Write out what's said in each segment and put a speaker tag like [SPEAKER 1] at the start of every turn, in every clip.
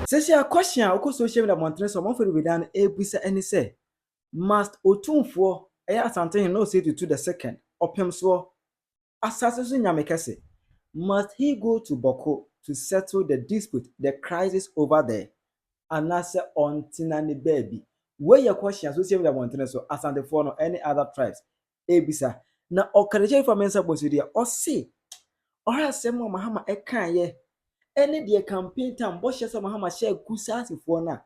[SPEAKER 1] Says a question, of social media mountain, so one for the done a bisa any say. Must Otumfuo, Asantehene no say to the second, Opem so, Assassin Yamekase. Must he go to Bawku to settle the dispute, the crisis over there? And answer on Tinani baby. Where your question associated with the mountain, so Asantehene or any other tribes. Ebisa. Now, Okatakyie Afrifa mensa bosudia, or see, or has some Mahama ekan ye. Any dear campaign time, Bosha Mahama share Kusasi for na.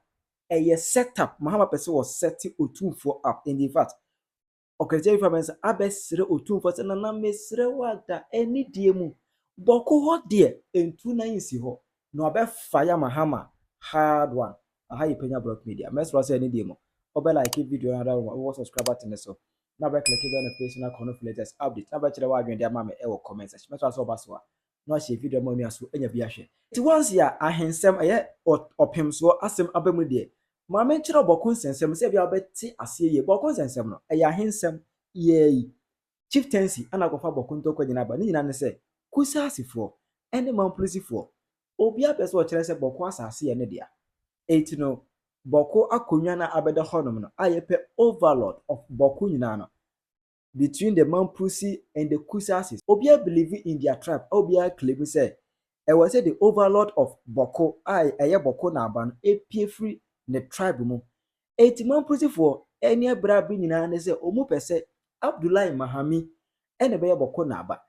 [SPEAKER 1] A setup, Mahama person was setting Otumfuo up in the fact. Okatakyie Afrifa mensa abesre Otumfuo se na na mesre wada any diemu. Bawku hot dear in 290 ho. No abe fire Mahama hard one. Aha you Penyah block media. Mesra say any demo. Obe like video and other subscriber to so. Na be click on the page na kono latest update. Na be chire wa adwen dia ma me e wo comment section. Mesra so baso a. No share video mo mi aso enya bi ahwe. Ti once ya ahensem eye opem so asem abamu de. Ma me chire Bawku nsensem se bia obeti ase ye. Bawku nsensem no eye ahensem ye chieftaincy ana gofa Bawku ntokwa nyina ba. Ni nyina ne se kusasifo ene mampolisifo. Obi apese o chire se Bawku asase ye ne dia. No Bawku akonwa na abeda honom no ayepe overlord of Bawku nyina no between the Mampusi and the Kusasis. Obia believe in their tribe. Obia claim say I was the overlord of Bawku. Aye Bawku na aban e free the tribe mu. Mampusi for any brabi nyina ne say omu pese Abdullahi Mahami ene be Bawku na aba.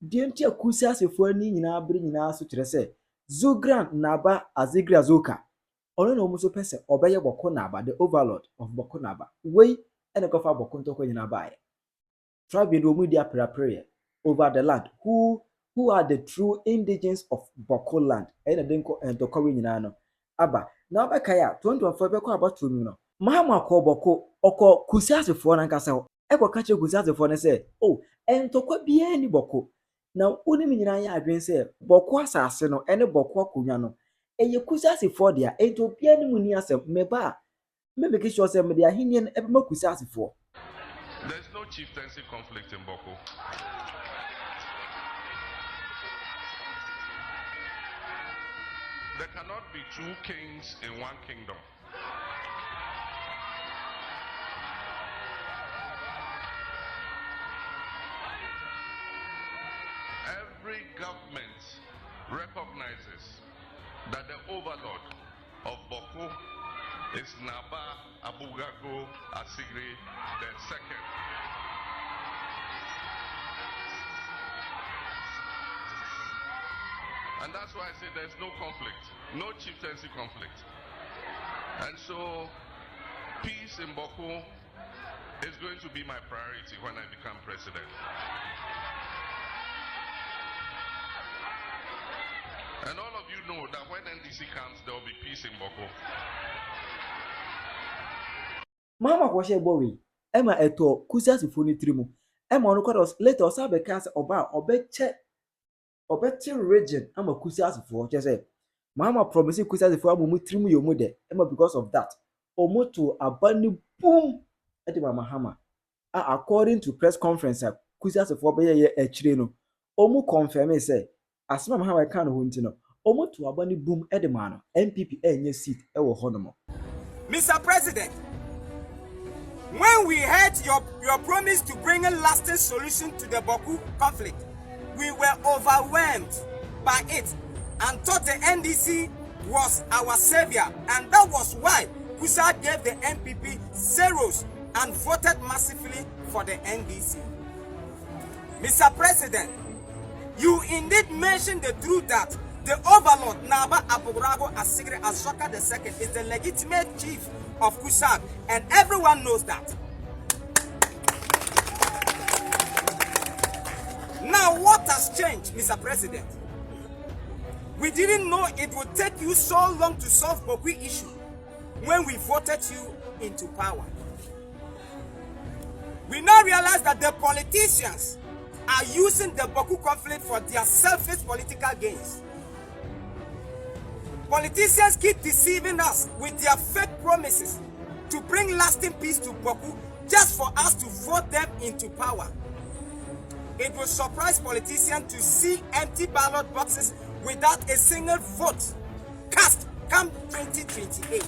[SPEAKER 1] Dienti Kusasi for ni nyina bri nyina so kire say Zugran na aba Azigra Zoka. Ono no muso pese obeye Bawku na aba the overlord of Bawku na aba. We ene go fa Bawku ntokwa nyina ba. Tribe do media prayer over the land. Who are the true indigenes of Bawku land? Ene denko entokwa nyina no. Aba na obeka ya 2024 beko about no. Mahama ko Bawku oko Kusasifo na nkasa. Eko kache Kusasifo ne say, "Oh, entokwa bia ni Bawku." Na unim nyina ya adwen say Bawku asase no ene Bawku akonwa no. Eye Kusasifo dia ento bia ni muni asem meba. Me make sure say me dia hinien ebe ma Kusasifo.
[SPEAKER 2] There's no chieftaincy conflict in Bawku. There cannot be two kings in one kingdom. Every government recognizes that the overlord of Bawku is Naba Abugago Asigri II. And that's why I say there's no conflict, no chieftaincy conflict. And so peace in Bawku is going to be my priority when I become president. And all of you know that when NDC comes, there will be peace in Bawku.
[SPEAKER 1] Mama kwashe bowi ema eto Kusasifo ni trimu ema onu kwados later osabe kase oba obeche region ama Kusasifo chese Mama promise Kusasifo amu trimu yomu de ema because of that omoto abani boom eti Mahama according to press conference Kusasifo be ye echire no omu confirm say asema Mahama kan ho ntino omoto abani boom edema no MPP enye seat ewo honomo.
[SPEAKER 3] Mr. President, when we heard your promise to bring a lasting solution to the Bawku conflict, we were overwhelmed by it and thought the NDC was our savior, and that was why Kusa gave the MPP zeros and voted massively for the NDC. Mr. President, you indeed mentioned the truth that the overlord Naba Abugago Asigre Azoka II is the legitimate chief of Kusa, and everyone knows that. Now what has changed, Mr. President? We didn't know it would take you so long to solve Bawku issue when we voted you into power. We now realize that the politicians are using the Bawku conflict for their selfish political gains. Politicians keep deceiving us with their fake promises to bring lasting peace to Bawku just for us to vote them into power. It will surprise politicians to see empty ballot boxes without a single vote cast come 2028.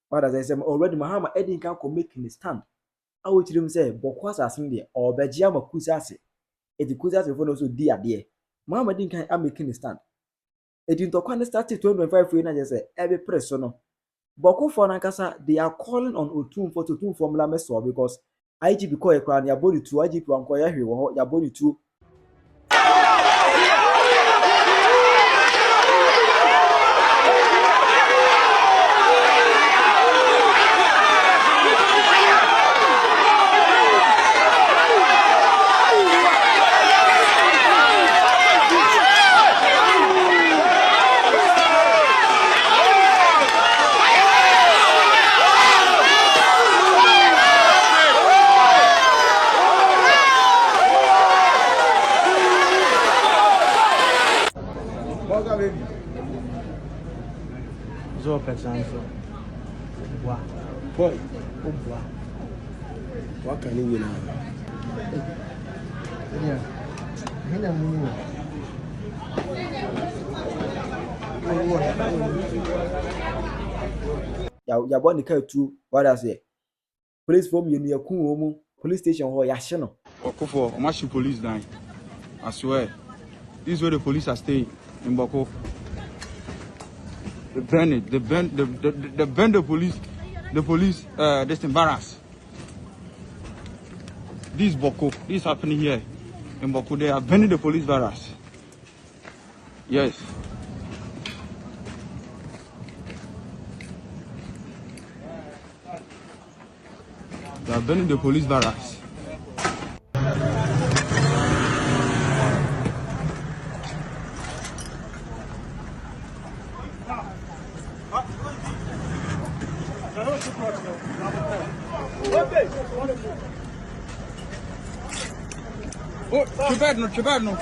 [SPEAKER 1] But as I said already, Mahama Edin can make a stand. I will tell him say, Bawku assassin there or Bejama Kusasi. It is Kusasi for also dear. Mahama Edin can making a stand. It didn't talk when they started 2025 for you, say every person. Bawku for Nankasa, they are calling on Otumfuo to formula meso because IGP call a crown, your body to IGP and Koya, your body to.
[SPEAKER 4] Boy, what can you win?
[SPEAKER 1] Ya born the car too. What I say? Police form you near Kumu police station or Yashino.
[SPEAKER 5] Okufo, Mashi police dying. I swear. This is where the police are staying in Bawku. They burn it. They burn the police. The police, this embarrass. This is Bawku. This is happening here in Bawku. They are burning the police barracks. Yes. They are burning the police barracks. Oh, Chibadno.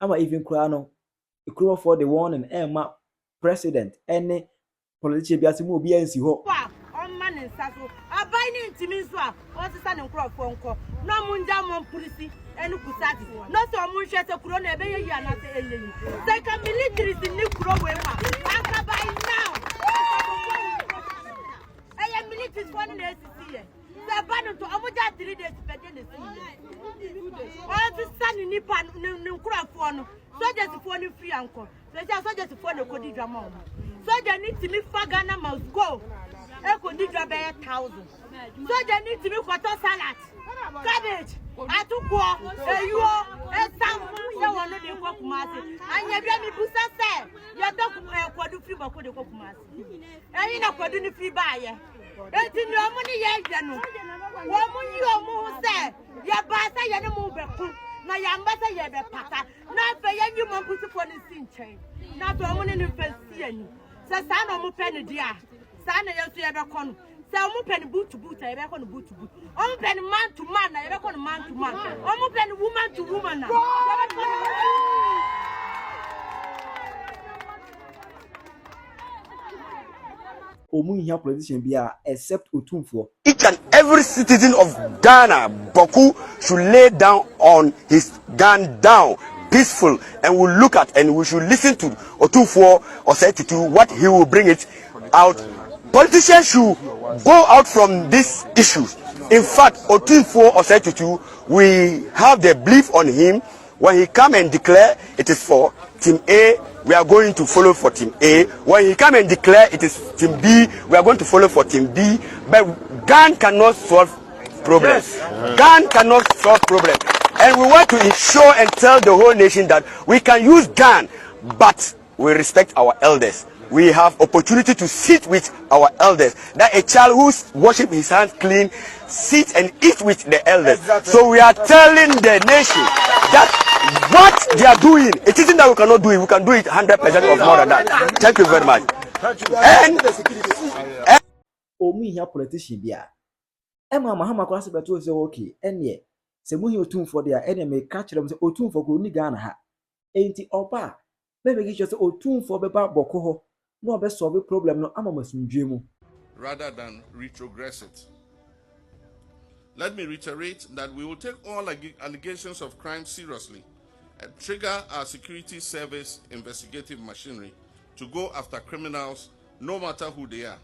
[SPEAKER 1] I'm even crying. A crew for the one and Emma president, any politician be as mu be ansi ho.
[SPEAKER 6] On man in Sasso, a binding to me, so what's the son and crop phone call? No Mundam policy and Kusati. Not so much as a crone, a baby, and not a lady. They can be literally in New Crow. After by now, I am military 1 day to see it. The banner to Amuja 3 days to begin the sea. All the sun in Nippon, New Crop phone. Soldiers for the free uncle. Soldiers for the Kodija mom. Soldiers need to be Fagana must go. A Kodija by 1,000. Soldiers need to be quarter salad. Cabbage. I took war. You are a son. You want to be cook master. And you have me Busa said. You don't quadru free by Kodak master. And you know quadru free buyer. It's in your money, yes, you know. Woman, you are more said. Your bassa, you know, move. Na yambasa ye be pata na fe ye nyu mo putu fo ni sinchen na to mo ni fasi ani se sa na mo pe ni dia sa na ye so ye be kono se mo pe ni boot to boot ye be kono boot to boot o mo pe ni man to man na ye be kono man to man o mo pe ni woman to woman na
[SPEAKER 1] Omunya position be except Otumfuo.
[SPEAKER 4] Each and every citizen of Ghana, Bawku, should lay down on his gun down, peaceful, and will look at and we should listen to Otumfuo or say to what he will bring it out. Politicians should go out from these issues. In fact, Otumfuo or say to we have the belief on him. When he come and declare it is for Team A, we are going to follow for Team A. When he come and declare it is Team B, we are going to follow for Team B. But gun cannot solve problems. Yes. Gun cannot solve problems. And we want to ensure and tell the whole nation that we can use gun, but we respect our elders. we have opportunity to sit with our elders. That a child who's washing his hands clean, sit and eat with the elders. Exactly. So we are telling the nation that what they are doing, it isn't that we cannot do it. We can do it 100% of more than that. Thank you very much. And
[SPEAKER 1] omu here politician bia. Emma Mahama kwase beto say okay. Enye se mu hi Otumfuo dia ene me ka kire m say Otumfuo ko ni Ghana ha. Enti oba be be say Otumfuo be ba boko ho no be solve problem no ama masundwe mu
[SPEAKER 2] rather than retrogress it. Let me reiterate that we will take all allegations of crime seriously and trigger our security service investigative machinery to go after criminals no matter who they are.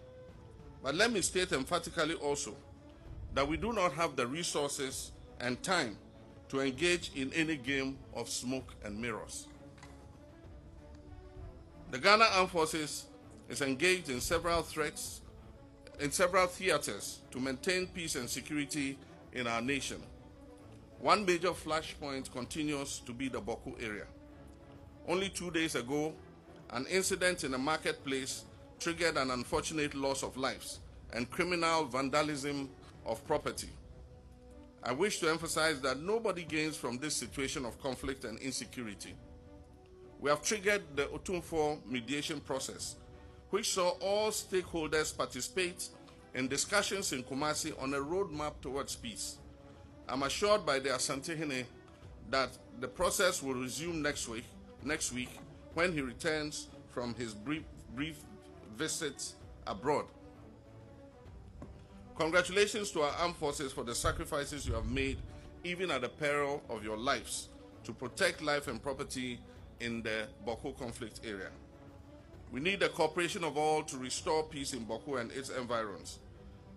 [SPEAKER 2] But let me state emphatically also that we do not have the resources and time to engage in any game of smoke and mirrors. The Ghana Armed Forces is engaged in several theaters to maintain peace and security in our nation. One major flashpoint continues to be the Bawku area. Only 2 days ago, an incident in a marketplace triggered an unfortunate loss of lives and criminal vandalism of property. I wish to emphasize that nobody gains from this situation of conflict and insecurity. We have triggered the Otumfuo mediation process, which saw all stakeholders participate in discussions in Kumasi on a roadmap towards peace. I'm assured by the Asantehene that the process will resume next week when he returns from his brief visit abroad. Congratulations to our armed forces for the sacrifices you have made, even at the peril of your lives, to protect life and property in the Bawku conflict area. We need the cooperation of all to restore peace in Bawku and its environs.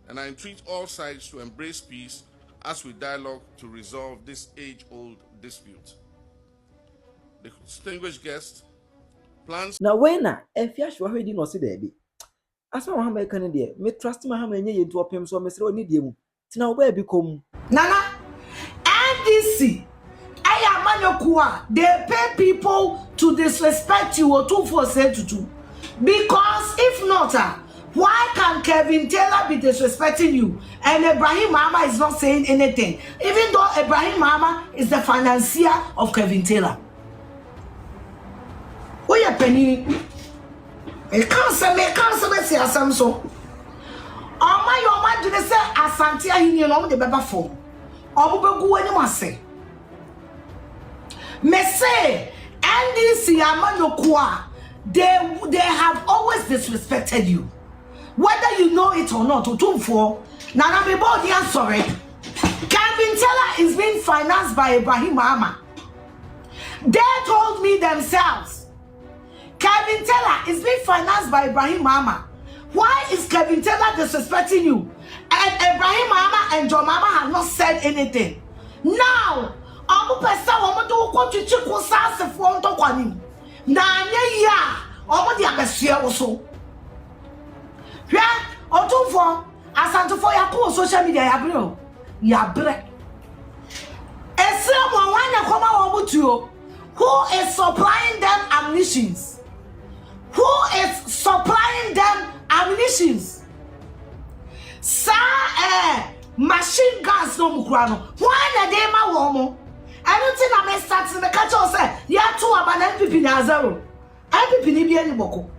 [SPEAKER 2] And I entreat all sides to embrace peace as we dialogue to resolve this age-old dispute. The distinguished guest plans...
[SPEAKER 1] Now when if you are ready no see baby. As Mahama can dey, me trust Mahama enye yentu opem so me sere oni die mu. Tina oba bi kom.
[SPEAKER 7] Nana, NDC, Ayamanyokuwa, they pay people to disrespect you or Otumfuo said to do. Because if not, why can Kevin Taylor be disrespecting you and Ibrahim Mahama is not saying anything, even though Ibrahim Mahama is the financier of Kevin Taylor? Where you penny? Me can't say see asam so. Oma yo ma dine say Asantehene no de beba fo. Omo begu anim ase. Me say NDC Amanyokua, they have always disrespected you. Whether you know it or not, Otumfuo, Nana me body sorry. Kevin Taylor is being financed by Ibrahim Mahama. They told me themselves Kevin Taylor is being financed by Ibrahim Mahama. Why is Kevin Taylor disrespecting you? And Ibrahim Mahama and John Mahama have not said anything. Now, I'm person do to chiku sase front to kwanim. Na anya ya, omo di abesia wo so. Hwa, Otumfuo, Asantefo yakọ social media ya bre. Ese mo wanya koma wo butuo. Who is supplying them ammunitions? Who is supplying them ammunitions? Machine guns no mukrano. Why na dey ma wo mo? I don't think I'm starting the catch or say, yeah, 2 about MPP na 0. MPP ni bi any boko.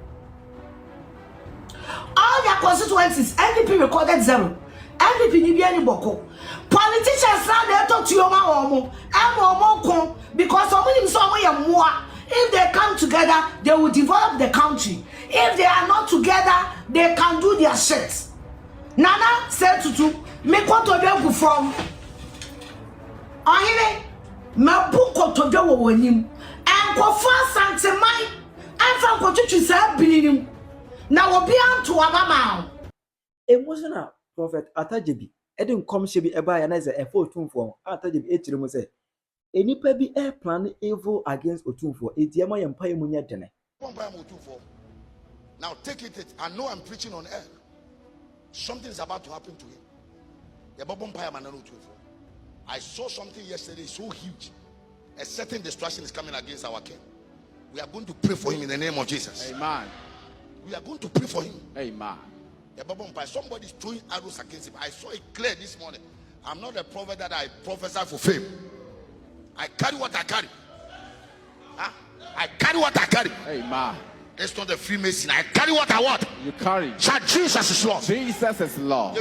[SPEAKER 7] All their constituencies, MPP recorded 0. MPP ni bi any boko. Politicians now they talk to you because if they come together, they will develop the country. If they are not together, they can do their shit. Nana said to me to from Ahine Mabuko to do wonim and go fast and mine and from Kotuchu said binim. Now we'll be on to Abama.
[SPEAKER 1] Emotional Prophet Atajebi. Edin come she be eba ya na ze efo Otumfuo Atajebi etire mu say enipa bi plan evil against Otumfuo etiema ye mpa emu nya dene.
[SPEAKER 8] Now take it. I know I'm preaching on air. Something is about to happen to him. I saw something yesterday so huge. A certain destruction is coming against our king. We are going to pray for him in the name of Jesus.
[SPEAKER 5] Amen.
[SPEAKER 8] We are going to pray for him.
[SPEAKER 9] Amen.
[SPEAKER 8] Somebody is throwing arrows against him. I saw it clear this morning. I'm not a prophet that I prophesy for fame. I carry what I carry. Huh? I carry what I carry.
[SPEAKER 9] Amen.
[SPEAKER 8] It's not a Freemason. I carry what I want.
[SPEAKER 9] You carry.
[SPEAKER 8] Shout, Jesus is Lord.
[SPEAKER 9] Jesus is Lord.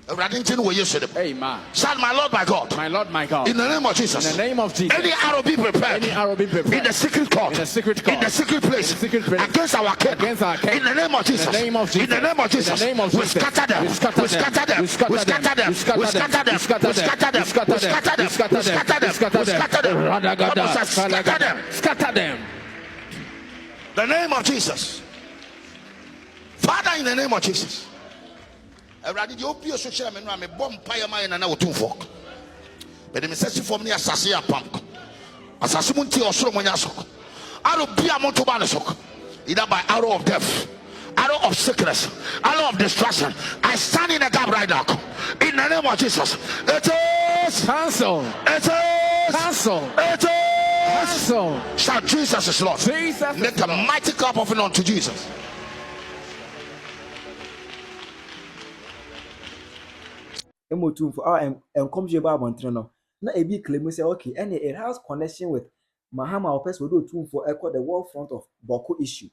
[SPEAKER 9] Amen.
[SPEAKER 8] Shout, my Lord, my God.
[SPEAKER 9] My Lord, my God.
[SPEAKER 8] In the name of Jesus.
[SPEAKER 9] In the name of Jesus.
[SPEAKER 8] Any arrow be prepared.
[SPEAKER 9] Any arrow be prepared.
[SPEAKER 8] In the secret court.
[SPEAKER 9] In the secret court.
[SPEAKER 8] In the secret place.
[SPEAKER 9] In the secret place.
[SPEAKER 8] Against our king.
[SPEAKER 9] Against our king.
[SPEAKER 8] In the name of Jesus.
[SPEAKER 9] In the name of Jesus.
[SPEAKER 8] In the name of Jesus.
[SPEAKER 9] In the name of Jesus.
[SPEAKER 8] We scatter them.
[SPEAKER 9] We scatter
[SPEAKER 8] We scatter them.
[SPEAKER 9] We scatter
[SPEAKER 8] We scatter them.
[SPEAKER 9] We scatter
[SPEAKER 8] We scatter them.
[SPEAKER 9] We scatter
[SPEAKER 8] We scatter them.
[SPEAKER 9] We scatter
[SPEAKER 8] We scatter them.
[SPEAKER 9] We scatter
[SPEAKER 8] We scatter them. We scatter them.
[SPEAKER 9] Radagada.
[SPEAKER 8] Scatter them.
[SPEAKER 9] Scatter them.
[SPEAKER 8] The name of Jesus. Father, in the name of Jesus. Already you open your social media, me bomb pie my na Otumfuo. But the message for me asase apam. Asase munti osoro monya sok. Arrow be a moto ban sok. Either by arrow of death, arrow of sickness, arrow of destruction. I stand in the gap right now. In the name of Jesus. It is
[SPEAKER 9] cancel.
[SPEAKER 8] It is
[SPEAKER 9] cancel.
[SPEAKER 8] It is
[SPEAKER 9] cancel.
[SPEAKER 8] Shout, Jesus is Lord.
[SPEAKER 9] Jesus.
[SPEAKER 8] Let a mighty clap offering unto Jesus.
[SPEAKER 1] Otumfuo and come to about Montreal. Na ebi claim say okay, and it has connection with Mahama or person who Otumfuo echo the war front of Bawku issue.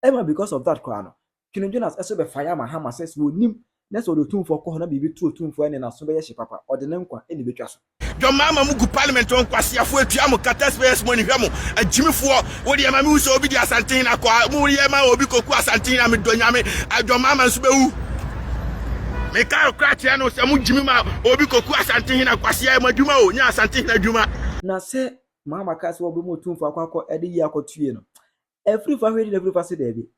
[SPEAKER 1] Emma because of that crown. King Jonas also be fire Mahama says we nim next what Otumfuo ko na bibi tu Otumfuo and na so be ye papa or the name kwa eni betwa so.
[SPEAKER 10] Your mama mugu parliament on kwasi afu etua mo kata space money hwemo ajimifo wo de mama mi so obi di Asantehene akwa mu ye ma obi koku Asantehene am do nyame your mama nso be wu me ka okra no se mu jimi ma obi koku Asantehene akwasi ya madwuma o nya Asantehene adwuma
[SPEAKER 1] Na se Mahama ka se obi mo Otumfuo akwa ede yi akotue no every fa hwedi every fa se da bi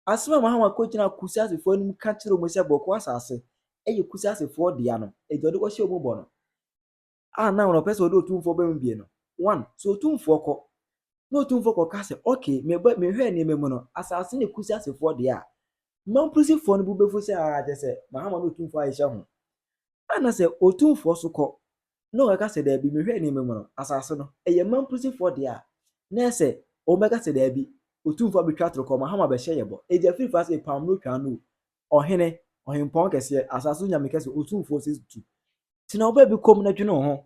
[SPEAKER 1] asema Mahama ko gina kusi asefo nim ka kire mo se Bawku asase eye kusi asefo dia no ejode ko hye omo bo no na no person do Otumfuo ba mbie no one so Otumfuo ko no Otumfuo ko ka se okay me hwe ni me mu no asase ne kusi asefo dia man prisifo no bubefo se je se Mahama no Otumfuo aisha ho ana se Otumfuo so ko no ka se da bi me hwe ni me mu no asase no eye man prisifo dia na se o mega se da bi Otumfuo betwa tro ko Mahama be hye yebo eje free fast e pam no twa no ohene ohempon kese asase nya me kese Otumfuo se tu tina oba bi kom na dwene ho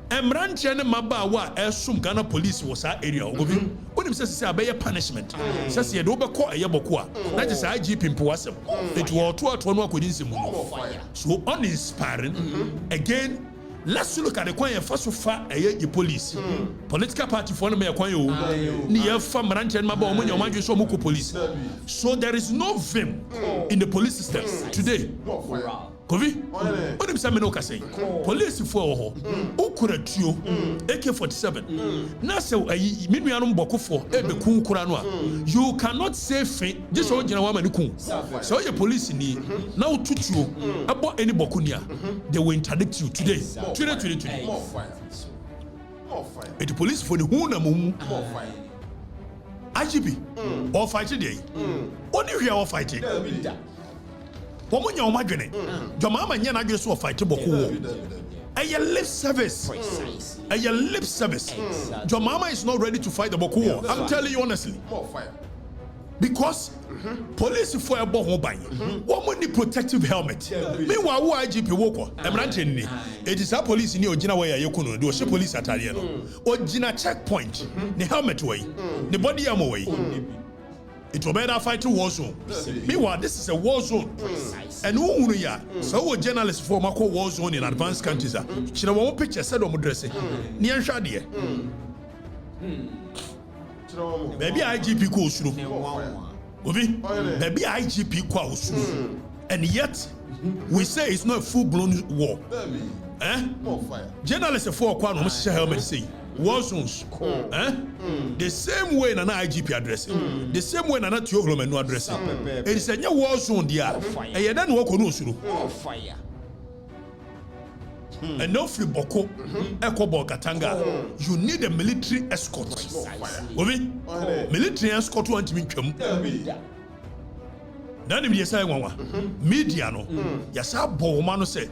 [SPEAKER 11] Emranche ne mabawa esum Ghana police was that area ogobi onim say abeye punishment say de obekọ eyeboko a na je say IGP mpowasem it wo to no akodi nsemu no so uninspiring again. Let's look at the coin first of all, a police. Political party for the coin, near from Ranch and Mabo, when your mind is so much police. So there is no vim in the police system today. Kovi, what am I saying? Police for Okuratio, AK-47. Nasa, Minianum Bawku for Ebekun Kuranwa. You cannot say faint, just so you know, so your police in now to you about any Bakunia, they will interdict you today. Today. The police for the Huna IGP, all fighting day. What do you hear all fighting? Woman, your magnet, your mama, and I just saw fight Bawku. A lip service. A lip service. Your mama is not ready to fight the Bawku. I'm telling you honestly. Because police for a bomb by woman the protective helmet. Meanwhile, who IGP Woko, Emranche, it is a police in your Jina way, Yokuno, do a police Italiano, or Jina checkpoint, the helmet way, the body armor way. It will better fight to war zone. Meanwhile, this is a war zone. And who ya? So journalists for Mako war zone in advanced countries. She won't picture said on dressing. Near Shadia. Maybe IGP goes through. Maybe IGP goes through. And yet, we say it's not a full-blown war. Journalists for Kwan helmet say. War zones. The same way an IGP addressing, the same way an Atioglom no addressing. It is a new war zone there. And you don't walk on fire. And no free Bawku, Eko Okatakyie. You need a military escort. Military escort want to come. Nani me say nwanwa media no ya sa bo ma no say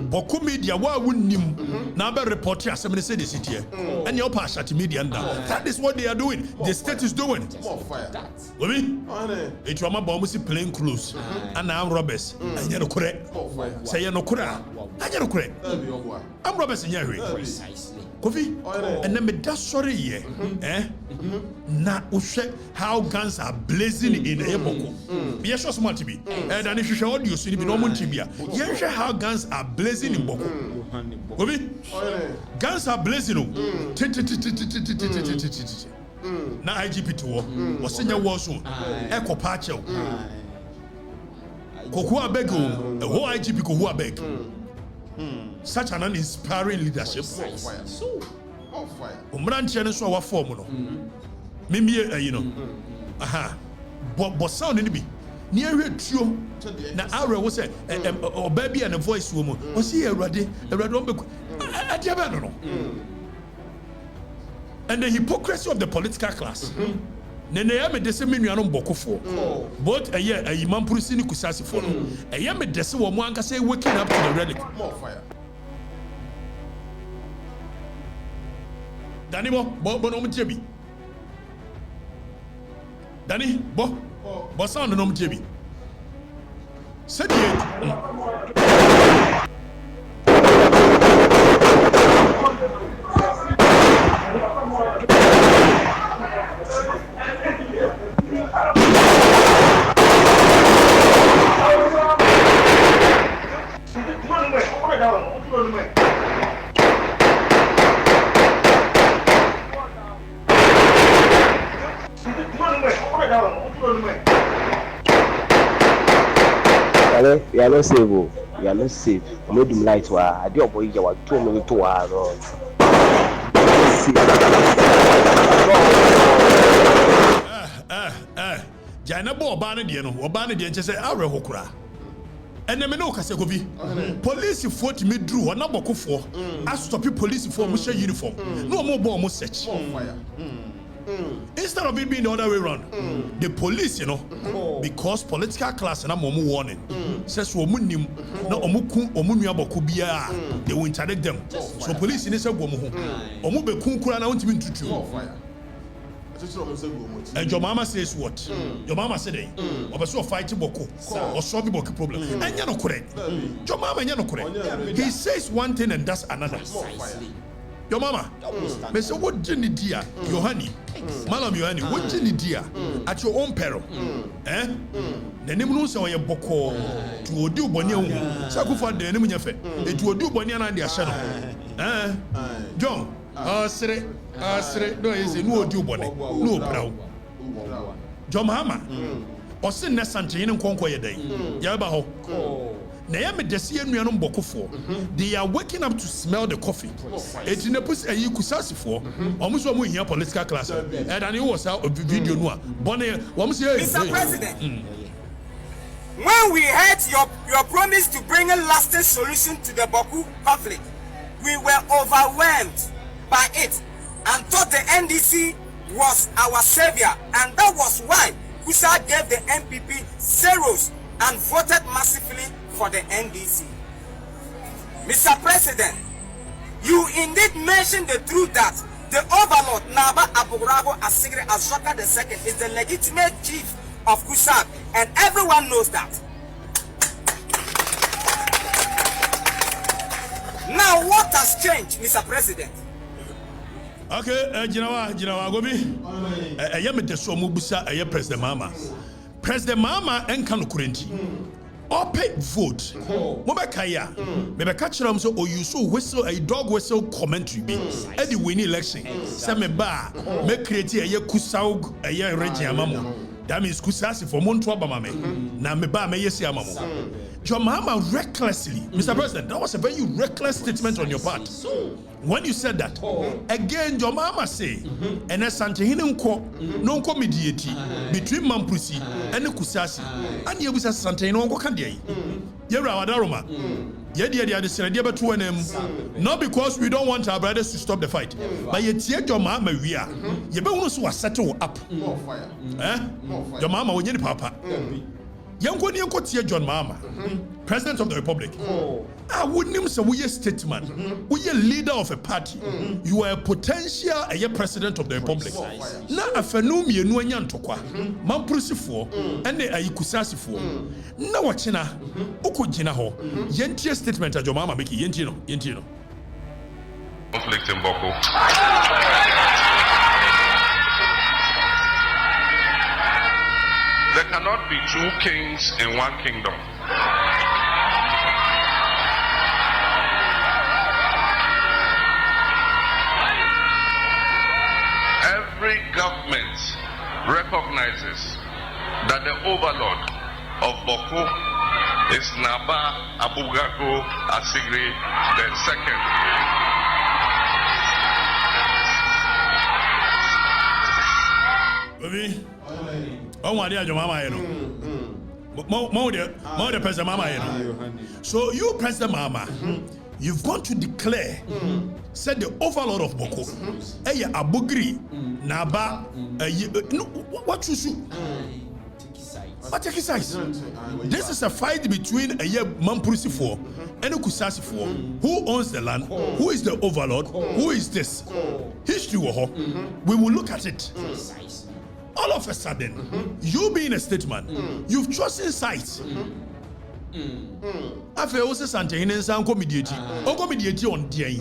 [SPEAKER 11] Bawku media wa wunnim na be report asem ne say the city and your passion media nda. That is what they are doing. The state is doing it. Obi it wa ma ba si plain clothes and am robbers anya no kore say no kore anya no kore am robbers nya hwe Kofi and then me da sorry ye na uhwe how guns are blazing in Bawku be sure smart to be and then if you show audio so be no mun tibia ye hwe how guns are blazing in Bawku Kofi guns are blazing na IGP to wo senya wo so e ko pa chew koku abeg o ho IGP ko hu abeg such an inspiring leadership. Umranche so our form no. Mimi you know. Aha. But sound ni bi. Ni ahwetuo na awre wo say oba bi and a voice wo mu. O see Awurade ombeku. Adiaba no. And the hypocrisy of the political class. Nene ya me dese menuanom Bawkufo. Both a year a Imampurisi ni kusasi for no. A year me dese wo mo anka say waking up to the relic. More fire. Danny bo no mjebi. Danny bo sound no mjebi. Said
[SPEAKER 12] you are not safe. You are not safe. I made him light. I did a boy. You were 2 minutes to
[SPEAKER 11] Jana bo obane de no obane de nche say awre hokura ene me no kase gobi police fort me drew na Bawkufo stop police for mo share uniform no mo bo mo search instead of it being the other way around the police because political class na mo warning says wo munim na omuku omunua Bawku bia they will interdict them so police ni say go mo ho omu be kunkura na wontimi ntutu and your mama says what? Your mama said, "Obeso fight Bawku or solve the Bawku problem." And you're not correct. Your mama, you're not correct. He says one thing and does another. Your mama, me say what do you need, dear? Yohani, Malam Yohani, what do you need, dear? At your own peril, eh? The name no say your Bawku to Odu Bonia. Sakufa the name of it to Odu Bonia and their shadow, eh? John. Asre no is no do bone no brow Mahama o sin na Asantehene nkonko ye dan ya ba ho na ya me dese anuanom Bawkufo they are waking up to smell the coffee it in a pus ayi kusasifo omuso mo hia political class and then it was a video no bone wo say
[SPEAKER 3] Mr. President when we heard your promise to bring a lasting solution to the Bawku conflict we were overwhelmed by it and thought the NDC was our savior, and that was why Kusa gave the MPP zeros and voted massively for the NDC. Mr. President, you indeed mentioned the truth that the overlord Naba Aburago Asigre Azoka II is the legitimate chief of Kusa, and everyone knows that. Now what has changed, Mr. President?
[SPEAKER 11] Okay, Jinawa Gobi. I am the Somubusa, I am President Mahama. President Mahama and Kanu Kurenti. Open vote. Mobakaya. Maybe catch them so or you so whistle a dog whistle commentary be. At the winning election. Some bar, make create a year Kusaug, a year Regia Mamo. That means Kusasi for Montwa Bamame. Na meba me yesi amamo. Your Mahama recklessly, Mr. President, that was a very reckless statement on your part. When you said that, again, your Mahama say, and Asantehene no mediate between Mampusi and Kusasi, and you was Asantehene Otumfuo. Yera wadaroma. Not because we don't want our brothers to stop the fight, but yet your Mahama we are. You be one who settle up. Your Mahama when you papa. Yanko Tia John Mahama, President of the Republic. I wouldn't say we are statesman, we are leader of a party. You are a potential president of the Republic. Na afenum ye no anya ntokwa. Mamprusifoɔ ene ayikusasifo. Na wachina ukogina ho. Yentie statement a John Mahama make yentie no.
[SPEAKER 2] Conflict in Bawku. There cannot be two kings in one kingdom. Every government recognizes that the overlord of Bawku is Naba Abugago Asigri II.
[SPEAKER 11] So you President Mahama, you've gone to declare, said the overlord of Bawku, Abugri, Naba, what you should. But take size. This is a fight between Mamprusifoɔ and Kusasifoɔ. Who owns the land? Who is the overlord? Who is this? History, we will look at it. All of a sudden, you being a statesman, you've chosen sides. After also Asantehene Nsanko mediate on DI.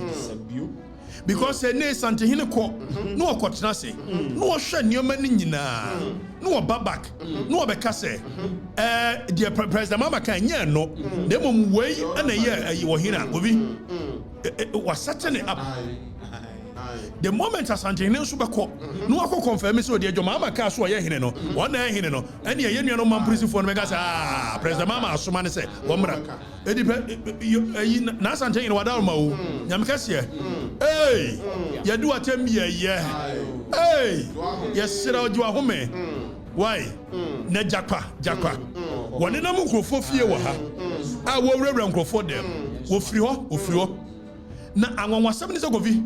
[SPEAKER 11] Because Asantehene ko no akotena se no hwe nioma ni nyina no babak no beka se the President Mahama kan nya no demom wei na ye wo hina obi was setting it up. The moment Asantehene nso beko no akọ confirm say the Mahama ka so ye hine no one na hine no ene ye nua no mamprisifo no beka say President Mahama asoma ne say wo mra edi na Asantehene wada ma o nyame kase hey ye do atem ye hey yes sira oju ahome why na jakwa wone na mkrofo fie wo ha a wo wrewra mkrofo dem wo firi ho na anwanwasam ni zagovi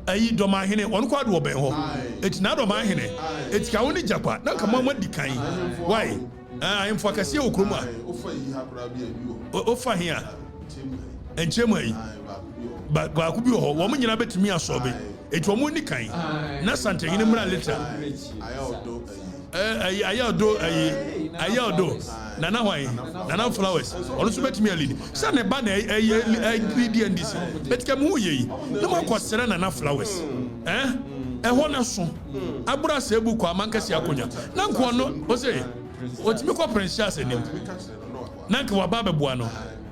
[SPEAKER 11] ayi domahene onu kwa do ben ho etina domahene etika woni jakwa na kama madikan why I'm focusing on Kruma. Ofa here. And Chemai. But Bawku be a woman you bet me a sobe. It was money kind. Na Asantehene mra later. Ayado. Nana why? Nana flowers. Also bet me a lead. Son a banner ingredient. Bet come who ye. No more cost Nana flowers. Ehona so abura sebu kwa mankasi akonya na nko no o say otimi ko princess enim na nka wa baba bua no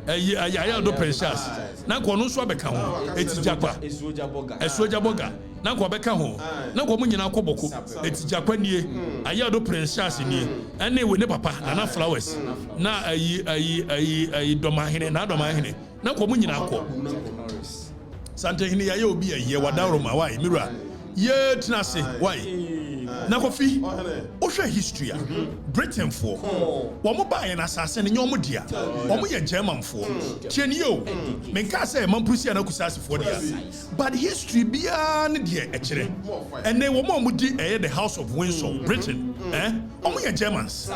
[SPEAKER 11] ayaya do princess na nko no so abeka ho etijapa esoja boga na nko abeka ho na nko mu nyina akoboko etijapa nie ayaya do princess nie ene we ne papa na flowers na ayi domahene na domahene na nko mu nyina akọ Asantehene yaye obi aye wadawro ma why mirror ye tinase why na kofi o hwe history Britain for wo mo ba ye na asase ne nyom dia wo mo ye German for tieni yo menka say mampusi na kusase for dia but history bia ne dia e kire ene wo mo di the House of Windsor Britain wo mo ye Germans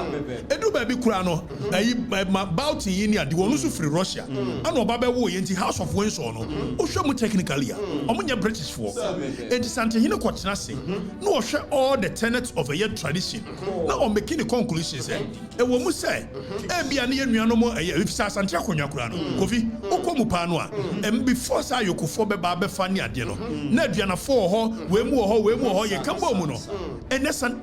[SPEAKER 11] edu ba bi kura no ayi Bawku yi ni ade wo no so free Russia ana oba be wo ye nti House of Windsor no o hwe mo technically wo mo ye British for and Asantehene kwotena se no wo hwe all the tenets of a year tradition. Now on making the conclusions, e wo mu say e bia ne yenuanom if Asante akonya kura no kofi okomu pa no a before say yokofo be ba be fa ne ade no na aduanafo ho we mu ho ye kamba mu no enesan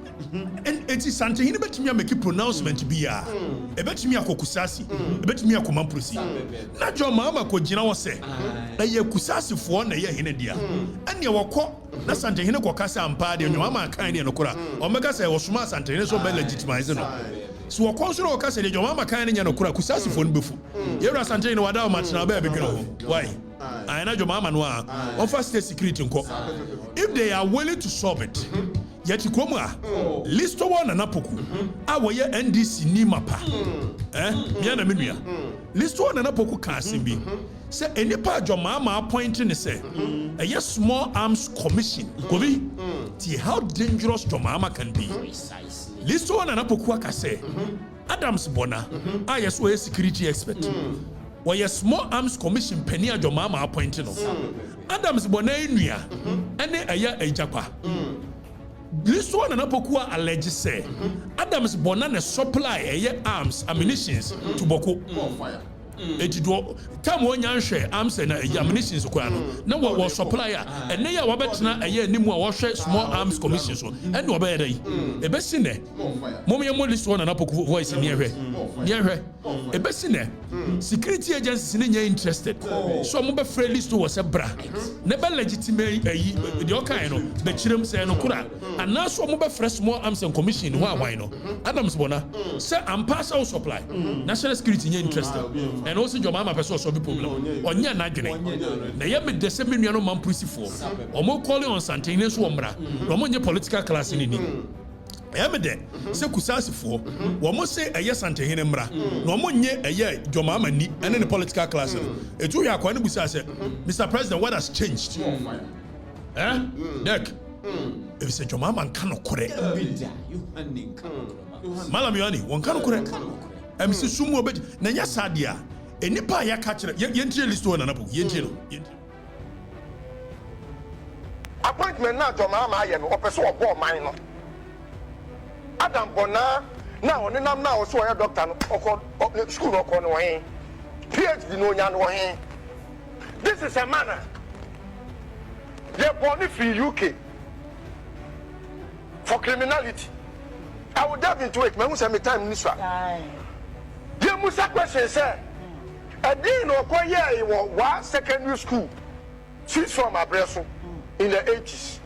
[SPEAKER 11] enti Asantehene betimi make pronouncement bia e betimi akokusasi e betimi akomamprosi na John Mahama ko gina wo say ye kusasifo na ye hene dia ene wokọ na Asantehene ko kasa ampa de Mahama kan ne no kura omega say osuma Asantehene so be legitimize no so wo konsoro o kasa de Mahama kan ne no kura kusasifo no befu ye ra Asantehene wada o matena be be gino why I na Mahama no a offer state security nko if they are willing to solve it yet kromu a list one na poku a wo ye NDC ni mapa bia na menua list one na poku ka asembi say enipa John Mahama appointing say a small arms commission kobi see how dangerous John Mahama can be list one na poku aka say Adams Bona, I yes a security expert. Why a small arms commission Penyah Mahama appointed. Adams Bona Nia, and a year a japa. This one and Apokua alleged say Adams Bona supply a year arms, ammunitions to Bawku. It do time one share arms and ammunition no one was supplier and they are wabetna a year nimu wash small arms commissions and obey a besine mommy list one and apoku voice near her a besine security agencies in interested so mobile free list was a bra never legitimate the kind the children say no kura and now so mobile fresh small arms and commission why no Adams Bona say and pass out supply national security interested and also your mama person solve problem onya na dwene na ye me de se me nuano man pusifo omo calling on Asantehene so omra no mo nye political class ni ni ye me de se kusasifo wo mo se eye Asantehene mra no mo nye eye your mama ni ene ne political class etu ya kwa ne busa se Mr. President, what has changed Dek if say your mama kan no kore malam yani won kan no kore am se sumu obed na nya sadia enipa ya catch yentie list one na po yentie no
[SPEAKER 13] appointment na to mama aye no opeso obo man no Adam Bona na onenam na so ya doctor no okọ school okọ no he PhD no nya no he. This is a man they born free UK for criminality. I will dive into it. Me say me time ni so ye musa question say a day no koye wa secondary school she's from Abreso in the 80s.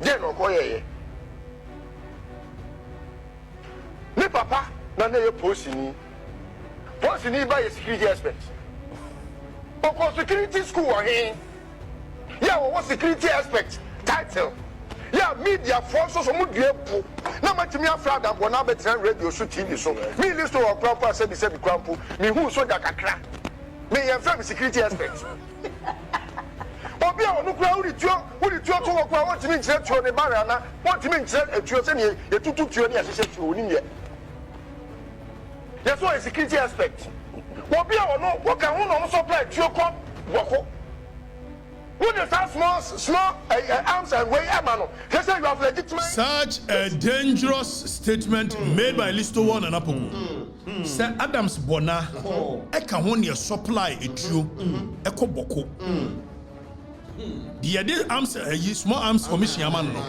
[SPEAKER 13] Day no koye ni papa na na ye post ni by a security expert because security school wa here yeah what security expert title yeah media forces so mu duepo na matimi afrada bo na betre radio so TV so me list of proper say be kwampo me hu so da kakra me ye fam security expert obi a onu kura uri tuo to wo kura won timi nkire tuo ne bare na won timi nkire etuo se ne ye tutu tuo ne ahyehyɛ tuo oni ye yes so security expert obi a onu wo ka hu no supply tuo ko woko. Small arms and way amano. He said you have legitimate.
[SPEAKER 11] Such a dangerous statement made by Listo One and Apoku. Sir Adams Bona, eka honi supply etru, eko boko. The idea arms small arms commission amano.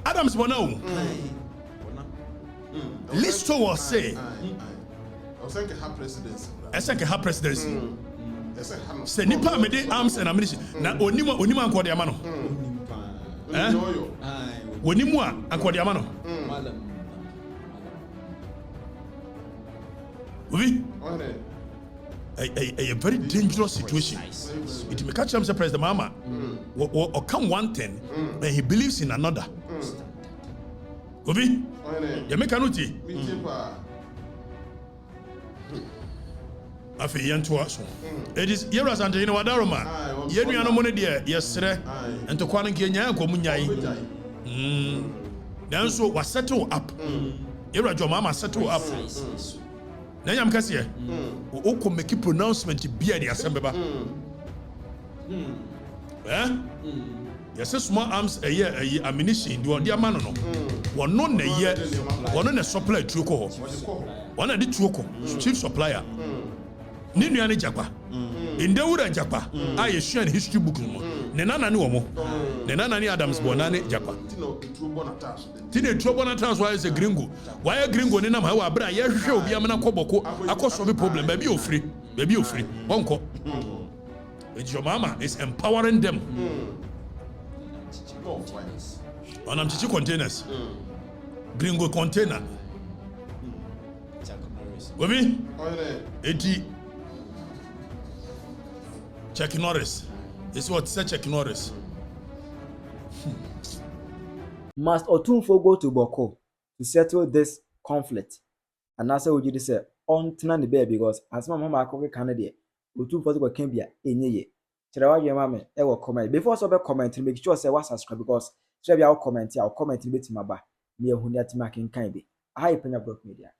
[SPEAKER 11] Adams Bona. Listo was say. I think have presidency. Say nipa me de arms and ammunition na onima ankode ama no onimu a ankode ama no we a very dangerous situation. It may catch him say President Mahama or come one thing and he believes in another. Obi you make anuti afi yento aso it is here Asantehene wadaroma yenu ano mone de yesre ento kwa nke nya ankomu nyai nanso wa settle up here Mama settle up na nyam kase o ko make pronouncement bia de asembeba yes small arms a year ammunition do dia man no wono na ye wono na supply truko ho wona de truko chief supplier ni nuane jakwa indewura jakwa aye shan history book no ne nana ne omo ne nana ne Adams Bona ne jakwa tine trobonatas why is a gringo why a gringo ne nam ha wa bra ye hwehwe obi amena koboko akosolve problem baby ofri wonko your mama is empowering them on am chichi containers gringo container Obi eti check Norris. It's what say check Norris.
[SPEAKER 1] Must Otumfuo go to Bawku to settle this conflict? And that's what you say on Tana Bear because as my mama could Canada, Otumfuo can be a ye. Chirawa your mamma, ever comment before so comment to make sure say what subscribe because share your comment, I'll comment a bit my back. ne ehu ne atema kenkan bi aha Penyah Block Media.